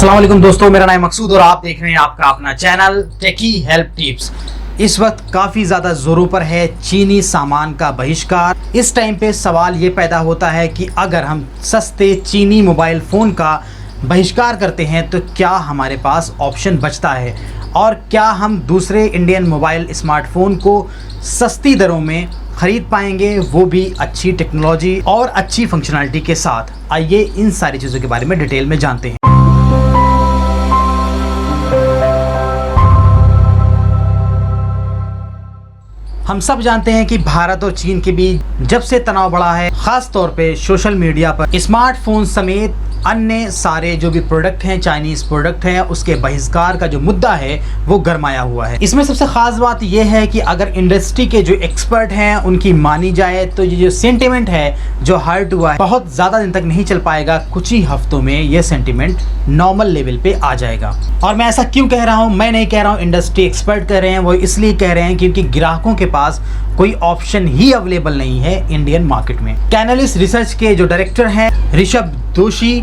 अस्सलाम वालेकुम दोस्तों, मेरा नाम मकसूद और आप देख रहे हैं आपका अपना चैनल टेकी हेल्प टिप्स। इस वक्त काफ़ी ज़्यादा ज़ोरों पर है चीनी सामान का बहिष्कार। इस टाइम पे सवाल ये पैदा होता है कि अगर हम सस्ते चीनी मोबाइल फ़ोन का बहिष्कार करते हैं तो क्या हमारे पास ऑप्शन बचता है और क्या हम दूसरे इंडियन मोबाइल स्मार्टफोन को सस्ती दरों में ख़रीद पाएंगे, वो भी अच्छी टेक्नोलॉजी और अच्छी फंक्शनलिटी के साथ। आइए इन सारी चीज़ों के बारे में डिटेल में जानते हैं। हम सब जानते हैं कि भारत और चीन के बीच जब से तनाव बढ़ा है, खास तौर पे सोशल मीडिया पर स्मार्टफोन समेत अन्य सारे जो भी प्रोडक्ट हैं, चाइनीज़ प्रोडक्ट हैं, उसके बहिष्कार का जो मुद्दा है वो गरमाया हुआ है। इसमें सबसे ख़ास बात यह है कि अगर इंडस्ट्री के जो एक्सपर्ट हैं उनकी मानी जाए तो ये जो सेंटिमेंट है जो हर्ट हुआ है बहुत ज़्यादा दिन तक नहीं चल पाएगा। कुछ ही हफ्तों में ये सेंटिमेंट नॉर्मल लेवल पे आ जाएगा। और मैं ऐसा क्यों कह रहा हूँ? मैं नहीं कह रहा हूँ, इंडस्ट्री एक्सपर्ट कह रहे हैं। वो इसलिए कह रहे हैं क्योंकि ग्राहकों के पास कोई ऑप्शन ही अवेलेबल नहीं है इंडियन मार्केट में। कैनालिस्ट रिसर्च के जो डायरेक्टर हैं ऋषभ जोशी,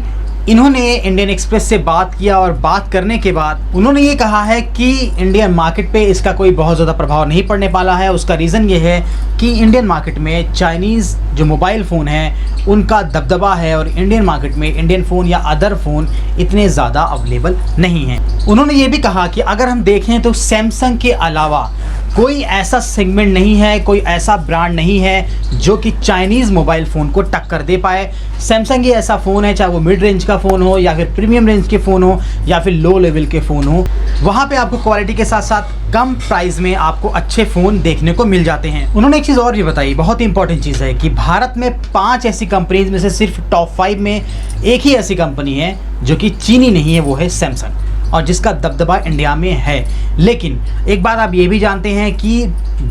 इन्होंने इंडियन एक्सप्रेस से बात किया और बात करने के बाद उन्होंने ये कहा है कि इंडियन मार्केट पे इसका कोई बहुत ज़्यादा प्रभाव नहीं पड़ने वाला है। उसका रीज़न ये है कि इंडियन मार्केट में चाइनीज़ जो मोबाइल फ़ोन है उनका दबदबा है और इंडियन मार्केट में इंडियन फ़ोन या अदर फ़ोन इतने ज़्यादा अवेलेबल नहीं हैं। उन्होंने ये भी कहा कि अगर हम देखें तो सैमसंग के अलावा कोई ऐसा सेगमेंट नहीं है, कोई ऐसा ब्रांड नहीं है जो कि चाइनीज़ मोबाइल फ़ोन को टक्कर दे पाए। सैमसंग ही ऐसा फ़ोन है, चाहे वो मिड रेंज का फ़ोन हो या फिर प्रीमियम रेंज के फ़ोन हो या फिर लो लेवल के फ़ोन हो, वहाँ पे आपको क्वालिटी के साथ साथ कम प्राइस में आपको अच्छे फ़ोन देखने को मिल जाते हैं। उन्होंने एक चीज़ और भी बताई, बहुत ही इंपॉर्टेंट चीज़ है कि भारत में 5 ऐसी कंपनीज में से सिर्फ टॉप 5 में एक ही ऐसी कंपनी है जो कि चीनी नहीं है, वो है सैमसंग, और जिसका दबदबा इंडिया में है। लेकिन एक बात आप ये भी जानते हैं कि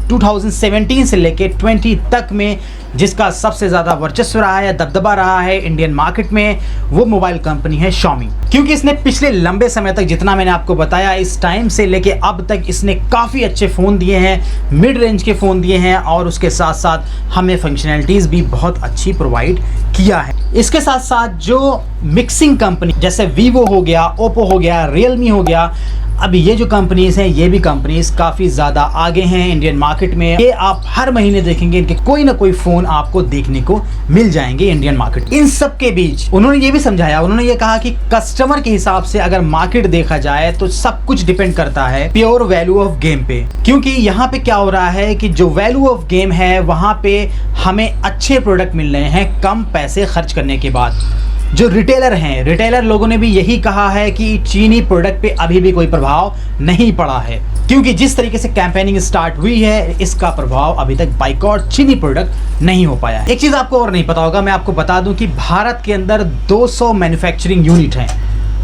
2017 से लेके 20 तक में जिसका सबसे ज़्यादा वर्चस्व रहा है या दबदबा रहा है इंडियन मार्केट में, वो मोबाइल कंपनी है Xiaomi। क्योंकि इसने पिछले लंबे समय तक, जितना मैंने आपको बताया, इस टाइम से लेके अब तक इसने काफ़ी अच्छे फ़ोन दिए हैं, मिड रेंज के फ़ोन दिए हैं और उसके साथ साथ हमें फंक्शनैलिटीज़ भी बहुत अच्छी प्रोवाइड किया है। इसके साथ साथ जो मिक्सिंग कंपनी जैसे Vivo हो गया, Oppo हो गया, Realme हो गया, अब ये जो कंपनीज हैं ये भी कंपनीज काफ़ी ज़्यादा आगे हैं इंडियन मार्केट में। ये आप हर महीने देखेंगे इनके कोई ना कोई फ़ोन आपको देखने को मिल जाएंगे इंडियन मार्केट। इन सब के बीच उन्होंने ये भी समझाया, उन्होंने ये कहा कि कस्टमर के हिसाब से अगर मार्केट देखा जाए तो सब कुछ डिपेंड करता है प्योर वैल्यू ऑफ गेम पे। क्योंकि यहाँ पे क्या हो रहा है कि जो वैल्यू ऑफ गेम है वहाँ पे हमें अच्छे प्रोडक्ट मिल रहे हैं कम पैसे खर्च करने के बाद। जो रिटेलर हैं, रिटेलर लोगों ने भी यही कहा है कि चीनी प्रोडक्ट पे अभी भी कोई प्रभाव नहीं पड़ा है, क्योंकि जिस तरीके से कैंपेनिंग स्टार्ट हुई है इसका प्रभाव अभी तक बाइकॉट चीनी प्रोडक्ट नहीं हो पाया है। एक चीज़ आपको और नहीं पता होगा, मैं आपको बता दूं कि भारत के अंदर 200 मैन्युफैक्चरिंग यूनिट हैं,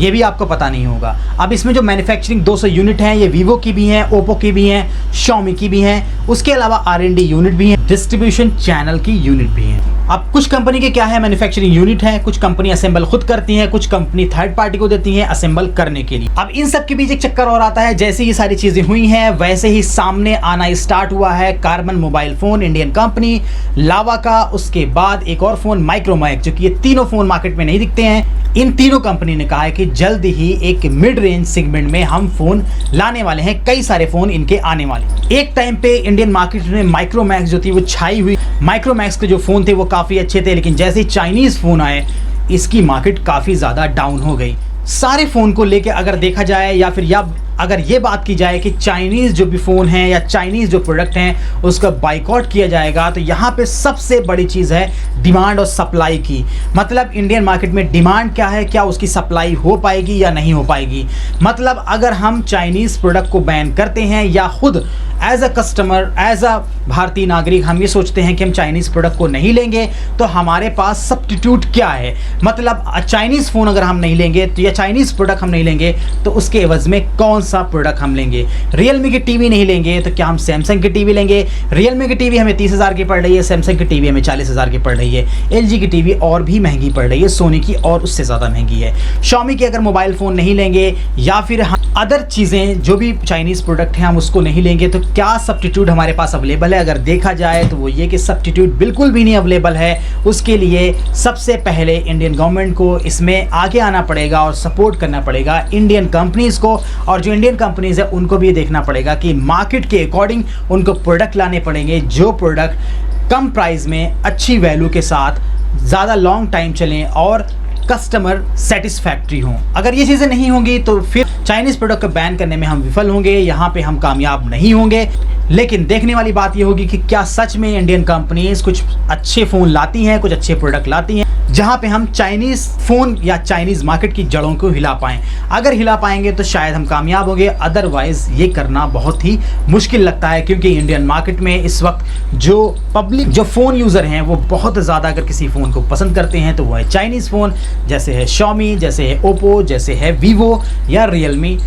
ये भी आपको पता नहीं होगा। अब इसमें जो मैन्युफैक्चरिंग 200 यूनिट हैं ये Vivo की भी हैं, Oppo की भी हैं, Xiaomi की भी हैं, उसके अलावा R&D यूनिट भी हैं, डिस्ट्रीब्यूशन चैनल की यूनिट भी हैं। अब कुछ कंपनी के क्या है, मैन्युफैक्चरिंग यूनिट है, कुछ कंपनी असेंबल खुद करती हैं, कुछ कंपनी थर्ड पार्टी को देती हैं असेंबल करने के लिए। अब इन सब के बीच एक चक्कर और आता है, जैसे ये सारी चीजें हुई हैं वैसे ही सामने आना स्टार्ट हुआ है Karbonn mobile phone, Indian company, Lava का, उसके बाद एक और फोन माइक्रोमैक्स, जो कि ये तीनों फोन मार्केट में नहीं दिखते हैं। इन तीनों कंपनी ने कहा है कि जल्द ही एक मिड रेंज सेगमेंट में हम फोन लाने वाले हैं, कई सारे फोन इनके आने वाले। एक टाइम पे इंडियन मार्केट में माइक्रोमैक्स जो थी वो छाई हुई, माइक्रोमैक्स के जो फोन थे वो काफी अच्छे थे, लेकिन जैसे ही चाइनीज फोन आए इसकी मार्केट काफी ज्यादा डाउन हो गई। सारे फोन को लेके अगर देखा जाए या फिर अगर ये बात की जाए कि चाइनीज़ जो भी फ़ोन हैं या चाइनीज़ जो प्रोडक्ट हैं उसका बाइकआउट किया जाएगा, तो यहाँ पे सबसे बड़ी चीज़ है डिमांड और सप्लाई की। मतलब इंडियन मार्केट में डिमांड क्या है, क्या उसकी सप्लाई हो पाएगी या नहीं हो पाएगी। मतलब अगर हम चाइनीज़ प्रोडक्ट को बैन करते हैं या खुद as a customer, as a भारतीय नागरिक हम ये सोचते हैं कि हम चाइनीज़ प्रोडक्ट को नहीं लेंगे, तो हमारे पास सब्स्टिट्यूट क्या है। मतलब चाइनीज़ फ़ोन अगर हम नहीं लेंगे तो, या चाइनीज़ प्रोडक्ट हम नहीं लेंगे तो उसके एवज में कौन सा प्रोडक्ट हम लेंगे। Realme की टीवी नहीं लेंगे तो क्या हम सैमसंग की टीवी लेंगे। Realme की टीवी हमें 30,000 की पड़ रही है, सैमसंग की टीवी हमें 40,000 की पड़ रही है, LG की टीवी और भी महंगी पड़ रही है, सोनी की और उससे ज़्यादा महंगी है। Xiaomi की अगर मोबाइल फ़ोन नहीं लेंगे या फिर हम अदर चीज़ें जो भी चाइनीज़ प्रोडक्ट हैं हम उसको नहीं लेंगे। तो क्या सब्स्टिट्यूट हमारे पास अवेलेबल है? अगर देखा जाए तो वो ये कि सब्स्टिट्यूट बिल्कुल भी नहीं अवेलेबल है। उसके लिए सबसे पहले इंडियन गवर्नमेंट को इसमें आगे आना पड़ेगा और सपोर्ट करना पड़ेगा इंडियन कंपनीज़ को, और जो इंडियन कंपनीज़ है उनको भी देखना पड़ेगा कि मार्केट के अकॉर्डिंग उनको प्रोडक्ट लाने पड़ेंगे जो प्रोडक्ट कम प्राइस में अच्छी वैल्यू के साथ ज़्यादा लॉन्ग टाइम चलें और कस्टमर सेटिस्फैक्ट्री हों। अगर ये चीज़ें नहीं होंगी तो फिर चाइनीज़ प्रोडक्ट को बैन करने में हम विफल होंगे, यहाँ पे हम कामयाब नहीं होंगे। लेकिन देखने वाली बात ये होगी कि क्या सच में इंडियन कंपनीज कुछ अच्छे फ़ोन लाती हैं, कुछ अच्छे प्रोडक्ट लाती हैं जहाँ पे हम चाइनीज़ फ़ोन या चाइनीज़ मार्केट की जड़ों को हिला पाएँ। अगर हिला पाएंगे तो शायद हम कामयाब होंगे, अदरवाइज़ ये करना बहुत ही मुश्किल लगता है, क्योंकि इंडियन मार्केट में इस वक्त जो पब्लिक जो फ़ोन यूज़र हैं वो बहुत ज़्यादा अगर किसी फ़ोन को पसंद करते हैं तो वो है चाइनीज़ फ़ोन, जैसे है Xiaomi, जैसे है ओप्पो, जैसे है वीवो या रियलमी।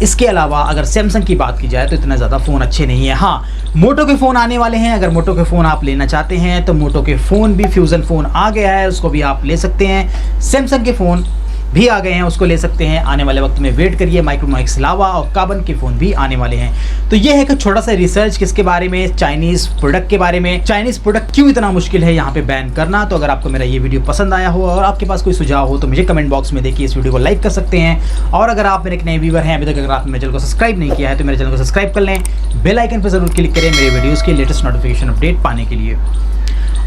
इसके अलावा अगर सैमसंग की बात की जाए तो इतना ज़्यादा फ़ोन अच्छे नहीं है। हाँ, मोटो के फ़ोन आने वाले हैं। अगर मोटो के फ़ोन आप लेना चाहते हैं तो मोटो के फ़ोन भी फ्यूज़न फ़ोन आ गया है, उसको भी आप ले सकते हैं। सैमसंग के फ़ोन भी आ गए हैं, उसको ले सकते हैं। आने वाले वक्त में वेट करिए, माइक्रोमैक्स लावा और कार्बन के फ़ोन भी आने वाले हैं। तो ये है कि छोटा सा रिसर्च किसके बारे में, चाइनीज़ प्रोडक्ट के बारे में। चाइनीज़ प्रोडक्ट क्यों इतना मुश्किल है यहाँ पे बैन करना। तो अगर आपको मेरा ये वीडियो पसंद आया हो और आपके पास कोई सुझाव हो तो मुझे कमेंट बॉक्स में देखिए, इस वीडियो को लाइक कर सकते हैं। और अगर आप मेरे एक नए व्यूअर हैं, अभी तक अगर आपने मेरे चैनल को सब्सक्राइब नहीं किया है तो मेरे चैनल को सब्सक्राइब कर लें, बेल आइकन पर ज़रूर क्लिक करें मेरे वीडियोज़ के लेटेस्ट नोटिफिकेशन अपडेट पाने के लिए।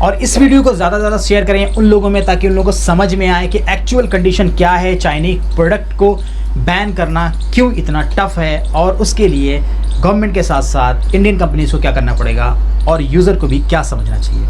और इस वीडियो को ज़्यादा से ज़्यादा शेयर करें उन लोगों में, ताकि उन लोगों को समझ में आए कि एक्चुअल कंडीशन क्या है, चाइनीज़ प्रोडक्ट को बैन करना क्यों इतना टफ है, और उसके लिए गवर्नमेंट के साथ साथ इंडियन कंपनीज़ को क्या करना पड़ेगा और यूज़र को भी क्या समझना चाहिए।